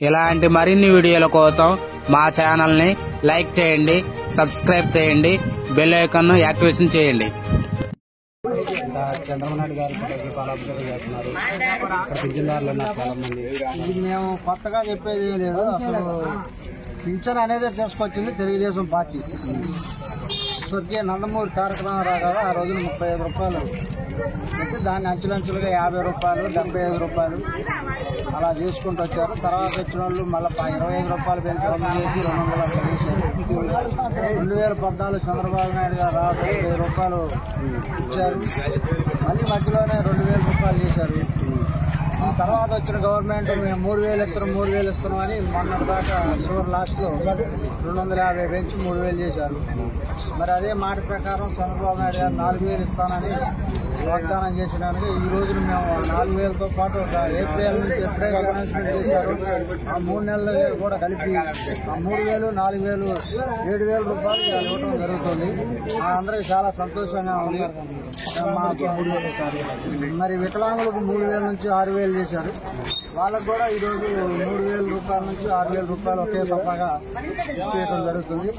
ఇలాంటి మరిన్ని వీడియోల కోసం మా ఛానల్ ని లైక్ చేయండి, సబ్స్క్రైబ్ చేయండి, బెల్ ఐకాన్ ను యాక్టివేషన్ చేయండి. చంద్రబాబు నాయుడు గారు చేస్తున్నారు. ఇది మేము కొత్తగా చెప్పేది ఏం లేదు. అసలు పింఛన్ అనేది తీసుకొచ్చింది తెలుగుదేశం పార్టీ. స్వర్గీయ నందమూరి తారక రామారావు గారు ఆ రోజున 35 రూపాయలు పెట్టి దాన్ని అంచులంచులుగా 50 రూపాయలు, 75 రూపాయలు అలా చేసుకుంటూ వచ్చారు. తర్వాత వచ్చిన వాళ్ళు మళ్ళీ 25 రూపాయలు పెంచి 200 చేశారు. 2014 చంద్రబాబు నాయుడు గారు 25 రూపాయలు ఇచ్చారు. మళ్ళీ మధ్యలోనే 2000 రూపాయలు చేశారు. ఈ తర్వాత వచ్చిన గవర్నమెంట్ మేము 3000 ఇస్తున్నాం అని మొన్నటిదాకా షూర్ లాస్ట్లో 250 పెంచి 3000 చేశారు. మరి అదే మాట ప్రకారం చంద్రబాబు నాయుడు గారు 4000 ఇస్తానని వాగ్దానం చేసినానికి ఈ రోజున మేము 4000తో పాటు ఏప్రిల్ నుంచి ఎప్పుడైతే అనౌన్స్మెంట్ చేశారు ఆ 3 నెలలు కూడా కలిపి ఆ 3000, 4000, 7000 రూపాయలు ఇవ్వడం జరుగుతుంది. అందరికీ చాలా సంతోషంగా ఉంది. మరి వికలాంగులకు 3000 నుంచి 6000 చేశారు. వాళ్ళకు కూడా ఈరోజు 3000 రూపాయల నుంచి 6000 రూపాయలు ఒకే తప్పగా చేయడం జరుగుతుంది.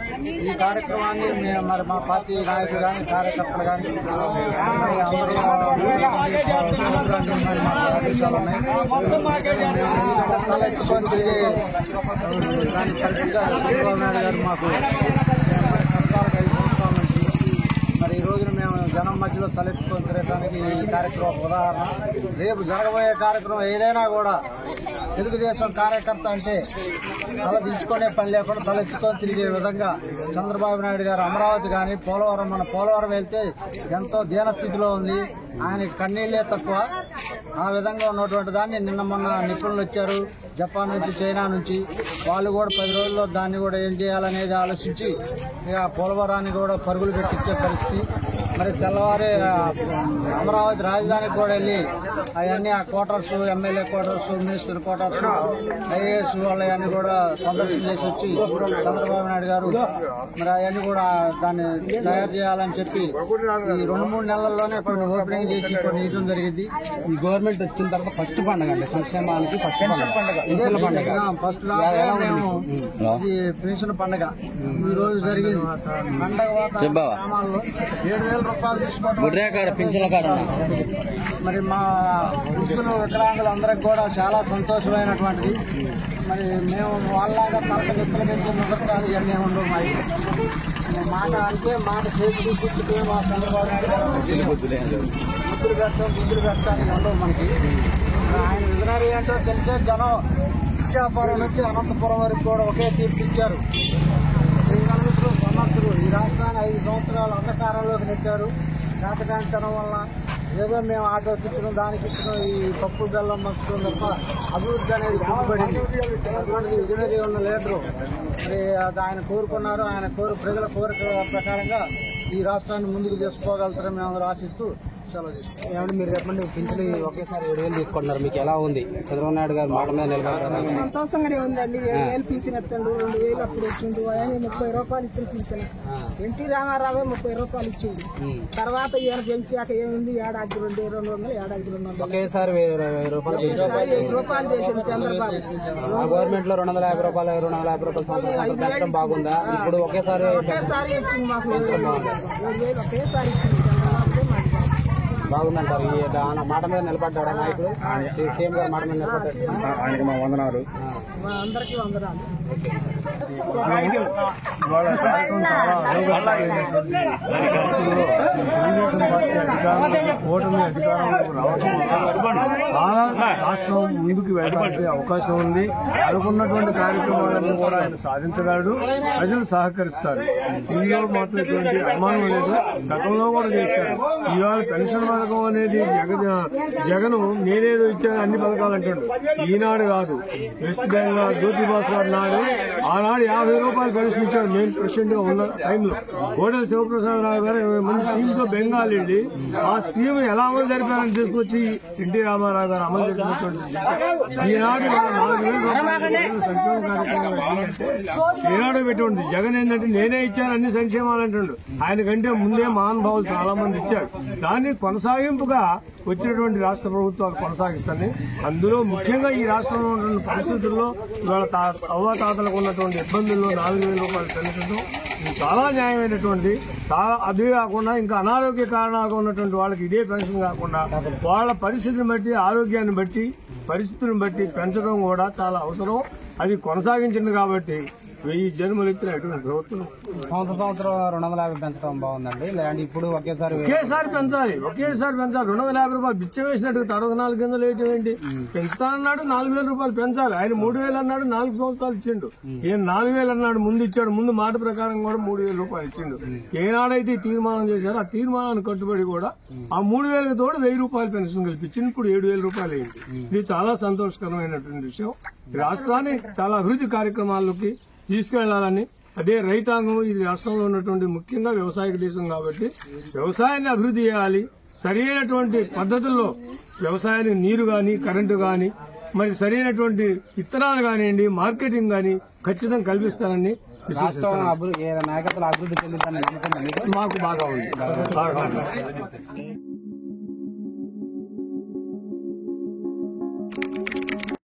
ఈ కార్యక్రమాన్ని మరి మా పార్టీ నాయకులు కానీ కార్యకర్తలు కానీ అందరూ ఆదేశాలు ఉన్నాయి. తలెత్తుకొని తిరిగి దాని పరిస్థితిగా చంద్రబాబు నాయుడు గారు మాకు కష్టాలకు 5 సంవత్సరాల నుంచి మరి ఈ రోజున మేము జనం మధ్యలో తలెత్తుకొని తిరగడానికి ఈ కార్యక్రమం ఉదాహరణ. రేపు జరగబోయే కార్యక్రమం ఏదైనా కూడా తెలుగుదేశం కార్యకర్త అంటే తల దించుకునే పని లేకుండా తలెత్తుకొని తిరిగే విధంగా చంద్రబాబు నాయుడు గారు అమరావతి కానీ మన పోలవరం వెళ్తే ఎంతో దీనస్థితిలో ఉంది. ఆయనకి కన్నీళ్లే తక్కువ. ఆ విధంగా ఉన్నటువంటి దాన్ని నిన్న మొన్న నిపుణులు వచ్చారు జపాన్ నుంచి, చైనా నుంచి. వాళ్ళు కూడా 10 రోజుల్లో దాన్ని కూడా ఏం చేయాలనేది ఆలోచించి ఇక పోలవరాన్ని కూడా పరుగులు పెట్టించే పరిస్థితి. మరి తెల్లవారి అమరావతి రాజధానికి కూడా వెళ్ళి అవన్నీ ఆ quarters, MLA quarters, minister quarters, IAS వాళ్ళవన్నీ కూడా సందర్శన చేసి వచ్చి చంద్రబాబు నాయుడు గారు మరి అవన్నీ కూడా దాన్ని తయారు చేయాలని చెప్పి ఈ 2-3 నెలల్లోనే కొన్ని ఓపెనింగ్ చేసి కొన్ని ఇవ్వడం జరిగింది. ఈ గవర్నమెంట్ వచ్చిన తర్వాత ఫస్ట్ పండుగ అండి సంక్షేమానికి. ఫస్ట్ పండుగ ఫస్ట్ మేము ఇది పెన్షన్ పండుగ ఈ రోజు జరిగింది. పండగ గ్రామాల్లో 7000 రూపాయలు తీసుకోవడం మరి మా వృద్ధులు వికలాంగులు అందరికి కూడా చాలా సంతోషమైనటువంటిది. మరి మేము వాళ్ళలాగా తనకు నిద్రలు పెంచే ముద్రకాలు ఇవన్నీ ఉండవు. మరి మాట అంటే మాట చేతి గుర్తుకే మా చంద్రబాబు నాయుడు గారు గుర్తులు పెట్టడానికి ఉండవు మనకి. ఆయన విజనరీ ఏంటో తెలిసే జనం ఇచ్చాపురం నుంచి అనంతపురం వరకు కూడా ఒకే తీర్పు ఇచ్చారు. సమర్థులు ఈ రాష్ట్రాన్ని 5 సంవత్సరాలు అంధకారంలోకి నెట్టారు. చేతకాంతనం వల్ల ఏదో మేము ఆటో తిట్టడం, దానికి ఇచ్చడం, ఈ పప్పు బెల్లం మచ్చడం తప్ప అభివృద్ధి అనేది కుంటుపడింది. అటువంటి విజనరీ ఉన్న లీడరు మరి ఆయన కోరుకున్నారు. ఆయన ప్రజల కోరిక ప్రకారంగా ఈ రాష్ట్రాన్ని ముందుకు తీసుకోగలుగుతారని మేము ఆశిస్తూ సెలవు తీసుకుంటాం. ఏమంటే మీరు చెప్పండి, పింఛను ఒకేసారి 7,000 తీసుకుంటున్నారు, మీకు ఎలా ఉంది? చంద్రబాబు నాయుడు గారు మాట మీద నిలబడ్డారు. సంతోషంగానే ఉందండి. 7,000 పింఛన్ ఎత్తండు, 2,000 అప్పుడు వచ్చిండు. ఆయన 30 రూపాయలు ఇచ్చిన పింఛన్. ఎన్టీ రామారావు 30 రూపాయలు ఇచ్చింది. తర్వాత ఈయన గెలిచాక ఏముంది, ఏడాదికి 200, ఏడాదికి 200 ఒకేసారి 1000 రూపాయలు 5 రూపాయలు చేసిండు చంద్రబాబు. ఆ గవర్నమెంట్ లో 250 రూపాయలు 250 రూపాయలు సంవత్సరం పెట్టడం బాగుందా? ఇప్పుడు ఒకేసారి ఇచ్చింది మాకు 7,000 ఒకేసారి ఇచ్చింది. బాగుందంటారు. ఈ మాట మీద నిలబడ్డాడు నాయకుడు, సీఎం గారు మాట మీద నిలబడ్డాడు. ఆయనకి మా వందనాలు. అందరికీ వందనాలు. ఓటమి అధికారంలోకి రావడం చాలా రాష్ట్రం ముందుకు వెళ్ళడానికి అవకాశం ఉంది. అనుకున్నటువంటి కార్యక్రమాలను కూడా ఆయన సాధించగలడు. ప్రజలు సహకరిస్తారు. ఇందులో మాత్రం ఎటువంటి అనుమానం లేదు. గతంలో కూడా చేశారు. ఇవాళ పెన్షన్ పథకం అనేది జగన్ నేనేదో ఇచ్చాను అన్ని పథకాలు అంటాడు. ఈనాడు కాదు, వెస్ట్ బెంగాల్ జ్యోతి బాస్ గారు నాడు ఆనాడు 50 రూపాయలు పెన్షన్ ఇచ్చాడు. నేను ప్రెసిడెంట్ గా ఉన్న టైంలో కోటల శివప్రసాద్ రావు గారు 20 మంది టీంతో బెంగాల్ వెళ్ళి ఆ స్కీమ్ ఎలా అమలు జరిపారని తీసుకొచ్చి ఎన్టీ రామారావు గారు అమలు చేసినటువంటి ఈనాడు 4,000 రూపాయలు సంక్షేమ కార్యక్రమాలు ఈనాడు పెట్టుకుంది. జగన్ ఏంటంటే నేనే ఇచ్చాను అన్ని సంక్షేమాలు అంటుండు. ఆయన కంటే ముందే మహానుభావులు చాలా మంది ఇచ్చారు. దాన్ని కొనసాగి కొనసాగింపుగా వచ్చినటువంటి రాష్ట్ర ప్రభుత్వాలు కొనసాగిస్తాయి. అందులో ముఖ్యంగా ఈ రాష్ట్రంలో ఉన్న పరిస్థితుల్లో ఇవాళ అవ్వాతాతలకు ఉన్నటువంటి ఇబ్బందుల్లో 4,000 రూపాయలు చెల్లించడం ఇది చాలా న్యాయమైనటువంటి, అదే కాకుండా ఇంకా అనారోగ్య కారణాలుగా ఉన్నటువంటి వాళ్ళకి ఇదే పెన్షన్ కాకుండా వాళ్ళ పరిస్థితిని బట్టి, ఆరోగ్యాన్ని బట్టి, పరిస్థితులను బట్టి పెంచడం కూడా చాలా అవసరం. అది కొనసాగించింది కాబట్టి 1000 జన్మలు ఎత్తిన ఎటువంటి ప్రభుత్వం సంవత్సరం 250 పెంచడం బాగుందండి. లేదంటే ఇప్పుడు ఒకేసారి పెంచాలి. 250 రూపాయలు బిచ్చ వేసినట్టు తడవ 4 కిందలు వేయటం ఏంటి? పెంచుతానన్నాడు, 4,000 రూపాయలు పెంచాలి. ఆయన 3,000 అన్నాడు, 4 సంవత్సరాలు ఇచ్చిండు. ఈయన 4,000 అన్నాడు, ముందు ఇచ్చాడు. ముందు మాట ప్రకారం కూడా 3,000 రూపాయలు ఇచ్చిండు. ఏనాడైతే తీర్మానం చేశారో ఆ తీర్మానాన్ని కట్టుబడి కూడా ఆ 3,000 తోడు 1,000 రూపాయలు పెన్షన్ కల్పించింది. ఇప్పుడు 7,000 రూపాయలు అయింది. ఇది చాలా సంతోషకరమైనటువంటి విషయం. రాష్ట్రాన్ని చాలా అభివృద్ధి కార్యక్రమాల్లోకి తీసుకెళ్లాలని, అదే రైతాంగం ఇది రాష్ట్రంలో ఉన్నటువంటి ముఖ్యంగా వ్యవసాయ దేశం కాబట్టి వ్యవసాయాన్ని అభివృద్ధి చేయాలి. సరైనటువంటి పద్ధతుల్లో వ్యవసాయానికి నీరు గాని, కరెంటు గాని, మరి సరైనటువంటి విత్తనాలు కానివ్వండి, మార్కెటింగ్ గాని ఖచ్చితంగా కల్పిస్తానని రాష్ట్రం నాయకత్వం అభివృద్ధి చెందుతానని మాకు బాగా ఉంది.